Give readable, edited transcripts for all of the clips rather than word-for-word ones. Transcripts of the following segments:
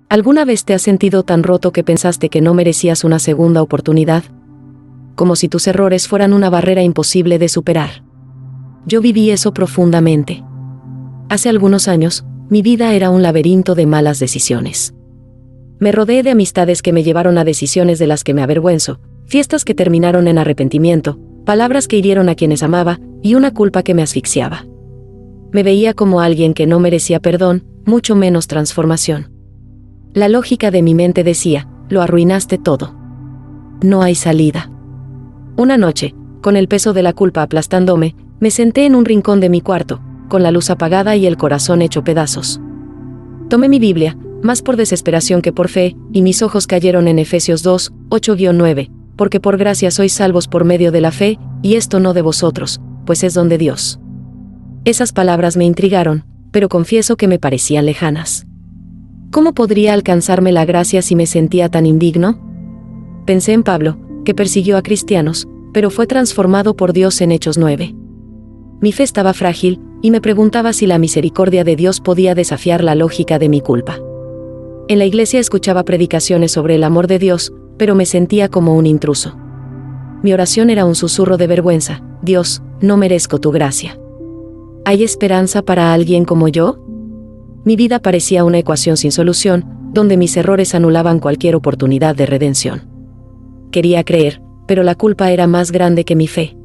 ¿Alguna vez te has sentido tan roto que pensaste que no merecías una segunda oportunidad? Como si tus errores fueran una barrera imposible de superar. Yo viví eso profundamente. Hace algunos años, mi vida era un laberinto de malas decisiones. Me rodeé de amistades que me llevaron a decisiones de las que me avergüenzo, fiestas que terminaron en arrepentimiento, palabras que hirieron a quienes amaba, y una culpa que me asfixiaba. Me veía como alguien que no merecía perdón, mucho menos transformación. La lógica de mi mente decía, lo arruinaste todo. No hay salida. Una noche, con el peso de la culpa aplastándome, me senté en un rincón de mi cuarto, con la luz apagada y el corazón hecho pedazos. Tomé mi Biblia, más por desesperación que por fe, y mis ojos cayeron en Efesios 2, 8-9, porque por gracia sois salvos por medio de la fe, y esto no de vosotros, pues es don de Dios. Esas palabras me intrigaron, pero confieso que me parecían lejanas. ¿Cómo podría alcanzarme la gracia si me sentía tan indigno? Pensé en Pablo, que persiguió a cristianos, pero fue transformado por Dios en Hechos 9. Mi fe estaba frágil, y me preguntaba si la misericordia de Dios podía desafiar la lógica de mi culpa. En la iglesia escuchaba predicaciones sobre el amor de Dios, pero me sentía como un intruso. Mi oración era un susurro de vergüenza: Dios, no merezco tu gracia. ¿Hay esperanza para alguien como yo? Mi vida parecía una ecuación sin solución, donde mis errores anulaban cualquier oportunidad de redención. Quería creer, pero la culpa era más grande que mi fe.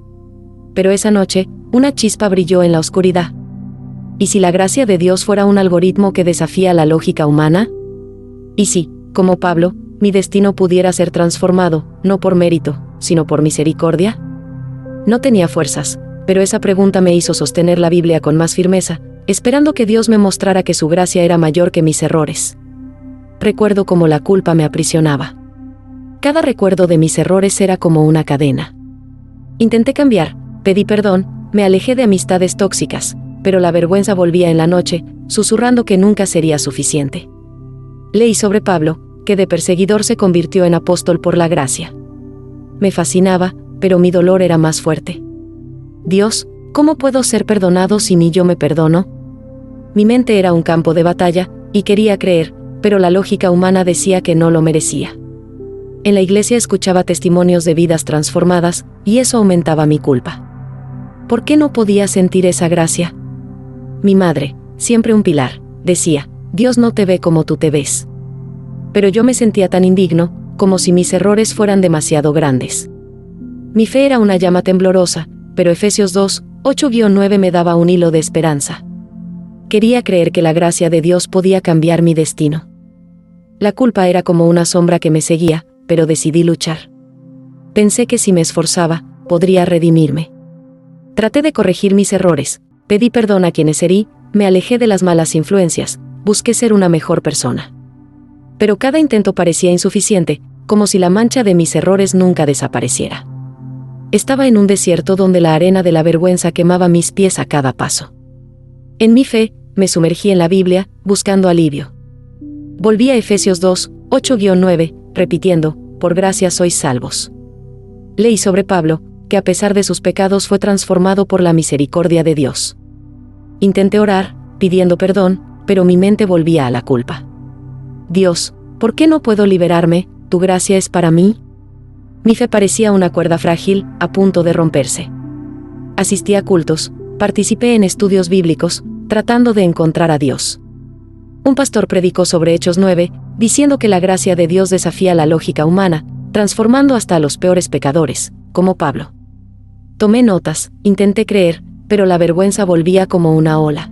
Pero esa noche, una chispa brilló en la oscuridad. ¿Y si la gracia de Dios fuera un algoritmo que desafía la lógica humana? ¿Y si, como Pablo, mi destino pudiera ser transformado, no por mérito, sino por misericordia? No tenía fuerzas, pero esa pregunta me hizo sostener la Biblia con más firmeza, esperando que Dios me mostrara que su gracia era mayor que mis errores. Recuerdo cómo la culpa me aprisionaba. Cada recuerdo de mis errores era como una cadena. Intenté cambiar, pedí perdón, me alejé de amistades tóxicas, pero la vergüenza volvía en la noche, susurrando que nunca sería suficiente. Leí sobre Pablo, que de perseguidor se convirtió en apóstol por la gracia. Me fascinaba, pero mi dolor era más fuerte. Dios, ¿cómo puedo ser perdonado si ni yo me perdono? Mi mente era un campo de batalla, y quería creer, pero la lógica humana decía que no lo merecía. En la iglesia escuchaba testimonios de vidas transformadas, y eso aumentaba mi culpa. ¿Por qué no podía sentir esa gracia? Mi madre, siempre un pilar, decía: Dios no te ve como tú te ves. Pero yo me sentía tan indigno, como si mis errores fueran demasiado grandes. Mi fe era una llama temblorosa, pero Efesios 2, 8-9 me daba un hilo de esperanza. Quería creer que la gracia de Dios podía cambiar mi destino. La culpa era como una sombra que me seguía, pero decidí luchar. Pensé que si me esforzaba, podría redimirme. Traté de corregir mis errores, pedí perdón a quienes herí, me alejé de las malas influencias, busqué ser una mejor persona. Pero cada intento parecía insuficiente, como si la mancha de mis errores nunca desapareciera. Estaba en un desierto donde la arena de la vergüenza quemaba mis pies a cada paso. En mi fe, me sumergí en la Biblia, buscando alivio. Volví a Efesios 2, 8-9, repitiendo: por gracia sois salvos. Leí sobre Pablo, que a pesar de sus pecados fue transformado por la misericordia de Dios. Intenté orar, pidiendo perdón, pero mi mente volvía a la culpa. Dios, ¿por qué no puedo liberarme? ¿Tu gracia es para mí? Mi fe parecía una cuerda frágil, a punto de romperse. Asistí a cultos, participé en estudios bíblicos, tratando de encontrar a Dios. Un pastor predicó sobre Hechos 9, diciendo que la gracia de Dios desafía la lógica humana, transformando hasta a los peores pecadores, como Pablo. Tomé notas, intenté creer, pero la vergüenza volvía como una ola.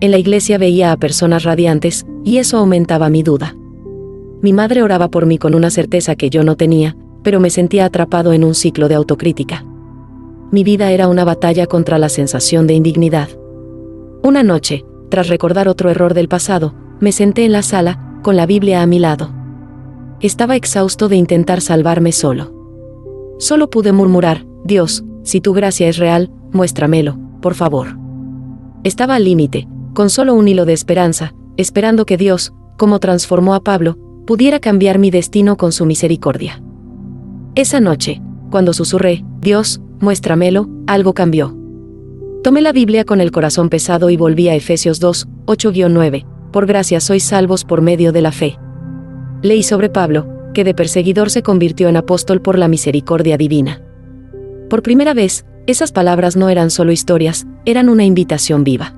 En la iglesia veía a personas radiantes, y eso aumentaba mi duda. Mi madre oraba por mí con una certeza que yo no tenía, pero me sentía atrapado en un ciclo de autocrítica. Mi vida era una batalla contra la sensación de indignidad. Una noche, tras recordar otro error del pasado, me senté en la sala, con la Biblia a mi lado. Estaba exhausto de intentar salvarme solo. Solo pude murmurar: Dios, si tu gracia es real, muéstramelo, por favor. Estaba al límite, con solo un hilo de esperanza, esperando que Dios, como transformó a Pablo, pudiera cambiar mi destino con su misericordia. Esa noche, cuando susurré: Dios, muéstramelo, algo cambió. Tomé la Biblia con el corazón pesado y volví a Efesios 2, 8-9, por gracia sois salvos por medio de la fe. Leí sobre Pablo, que de perseguidor se convirtió en apóstol por la misericordia divina. Por primera vez, esas palabras no eran solo historias, eran una invitación viva.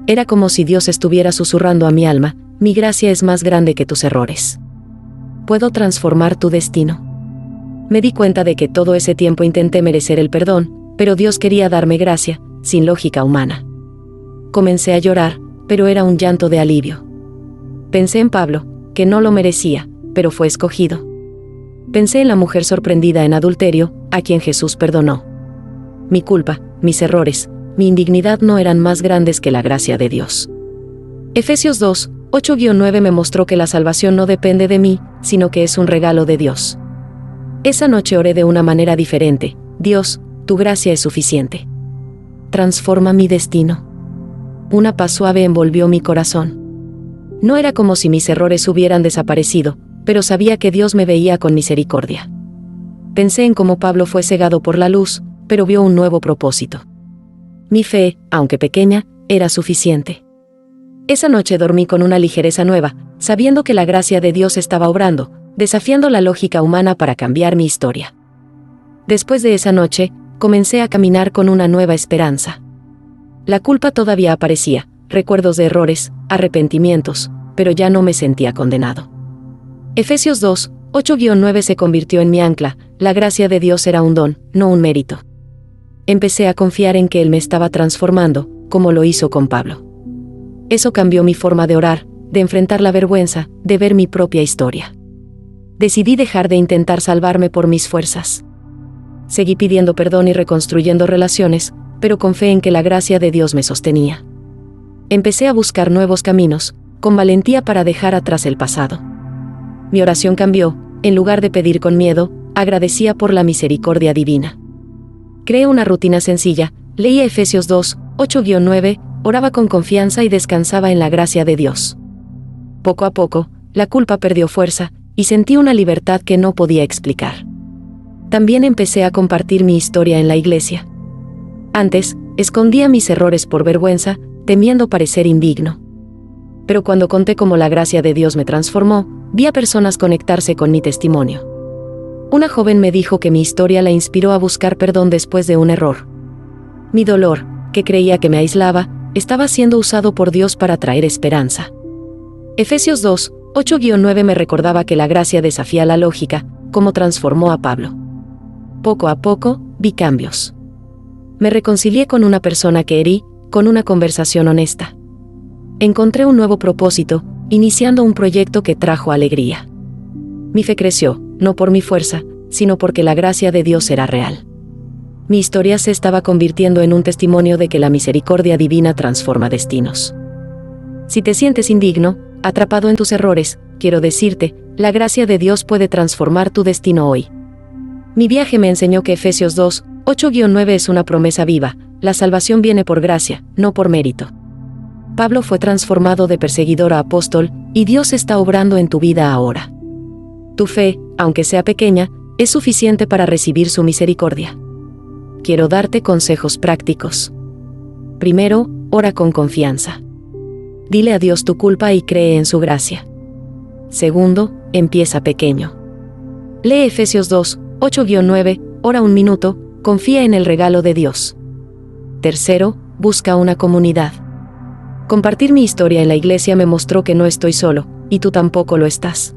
Era como si Dios estuviera susurrando a mi alma: mi gracia es más grande que tus errores. Puedo transformar tu destino. Me di cuenta de que todo ese tiempo intenté merecer el perdón, pero Dios quería darme gracia, sin lógica humana. Comencé a llorar, pero era un llanto de alivio. Pensé en Pablo, que no lo merecía, pero fue escogido. Pensé en la mujer sorprendida en adulterio, a quien Jesús perdonó. Mi culpa, mis errores, mi indignidad no eran más grandes que la gracia de Dios. Efesios 2, 8-9 me mostró que la salvación no depende de mí, sino que es un regalo de Dios. Esa noche oré de una manera diferente: Dios, tu gracia es suficiente. Transforma mi destino. Una paz suave envolvió mi corazón. No era como si mis errores hubieran desaparecido, pero sabía que Dios me veía con misericordia. Pensé en cómo Pablo fue cegado por la luz, pero vio un nuevo propósito. Mi fe, aunque pequeña, era suficiente. Esa noche dormí con una ligereza nueva, sabiendo que la gracia de Dios estaba obrando, desafiando la lógica humana para cambiar mi historia. Después de esa noche, comencé a caminar con una nueva esperanza. La culpa todavía aparecía, recuerdos de errores, arrepentimientos, pero ya no me sentía condenado. Efesios 2, 8-9 se convirtió en mi ancla: la gracia de Dios era un don, no un mérito. Empecé a confiar en que Él me estaba transformando, como lo hizo con Pablo. Eso cambió mi forma de orar, de enfrentar la vergüenza, de ver mi propia historia. Decidí dejar de intentar salvarme por mis fuerzas. Seguí pidiendo perdón y reconstruyendo relaciones, pero con fe en que la gracia de Dios me sostenía. Empecé a buscar nuevos caminos, con valentía para dejar atrás el pasado. Mi oración cambió: en lugar de pedir con miedo, agradecía por la misericordia divina. Creé una rutina sencilla: leía Efesios 2, 8-9, oraba con confianza y descansaba en la gracia de Dios. Poco a poco, la culpa perdió fuerza, y sentí una libertad que no podía explicar. También empecé a compartir mi historia en la iglesia. Antes, escondía mis errores por vergüenza, temiendo parecer indigno. Pero cuando conté cómo la gracia de Dios me transformó, vi a personas conectarse con mi testimonio. Una joven me dijo que mi historia la inspiró a buscar perdón después de un error. Mi dolor, que creía que me aislaba, estaba siendo usado por Dios para traer esperanza. Efesios 2, 8-9 me recordaba que la gracia desafía la lógica, como transformó a Pablo. Poco a poco, vi cambios. Me reconcilié con una persona que herí, con una conversación honesta. Encontré un nuevo propósito, iniciando un proyecto que trajo alegría. Mi fe creció, no por mi fuerza, sino porque la gracia de Dios era real. Mi historia se estaba convirtiendo en un testimonio de que la misericordia divina transforma destinos. Si te sientes indigno, atrapado en tus errores, quiero decirte, la gracia de Dios puede transformar tu destino hoy. Mi viaje me enseñó que Efesios 2, 8-9 es una promesa viva: la salvación viene por gracia, no por mérito. Pablo fue transformado de perseguidor a apóstol, y Dios está obrando en tu vida ahora. Tu fe, aunque sea pequeña, es suficiente para recibir su misericordia. Quiero darte consejos prácticos. Primero, ora con confianza. Dile a Dios tu culpa y cree en su gracia. Segundo, empieza pequeño. Lee Efesios 2, 8-9, ora un minuto, confía en el regalo de Dios. Tercero, busca una comunidad. Compartir mi historia en la iglesia me mostró que no estoy solo, y tú tampoco lo estás.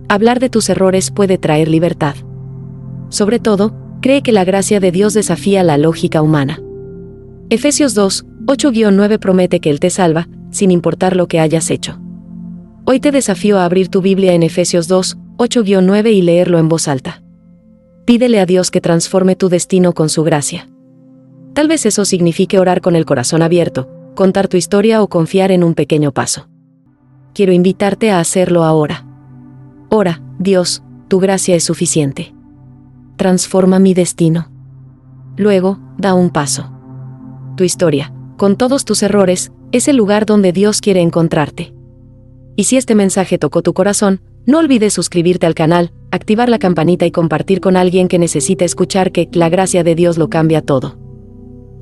Hablar de tus errores puede traer libertad. Sobre todo, cree que la gracia de Dios desafía la lógica humana. Efesios 2, 8-9 promete que Él te salva, sin importar lo que hayas hecho. Hoy te desafío a abrir tu Biblia en Efesios 2, 8-9 y leerlo en voz alta. Pídele a Dios que transforme tu destino con su gracia. Tal vez eso signifique orar con el corazón abierto, contar tu historia o confiar en un pequeño paso. Quiero invitarte a hacerlo ahora. Ora: Dios, tu gracia es suficiente. Transforma mi destino. Luego, da un paso. Tu historia, con todos tus errores, es el lugar donde Dios quiere encontrarte. Y si este mensaje tocó tu corazón, no olvides suscribirte al canal, activar la campanita y compartir con alguien que necesita escuchar que la gracia de Dios lo cambia todo.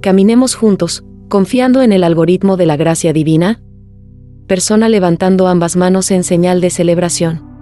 Caminemos juntos, confiando en el algoritmo de la gracia divina. Persona levantando ambas manos en señal de celebración.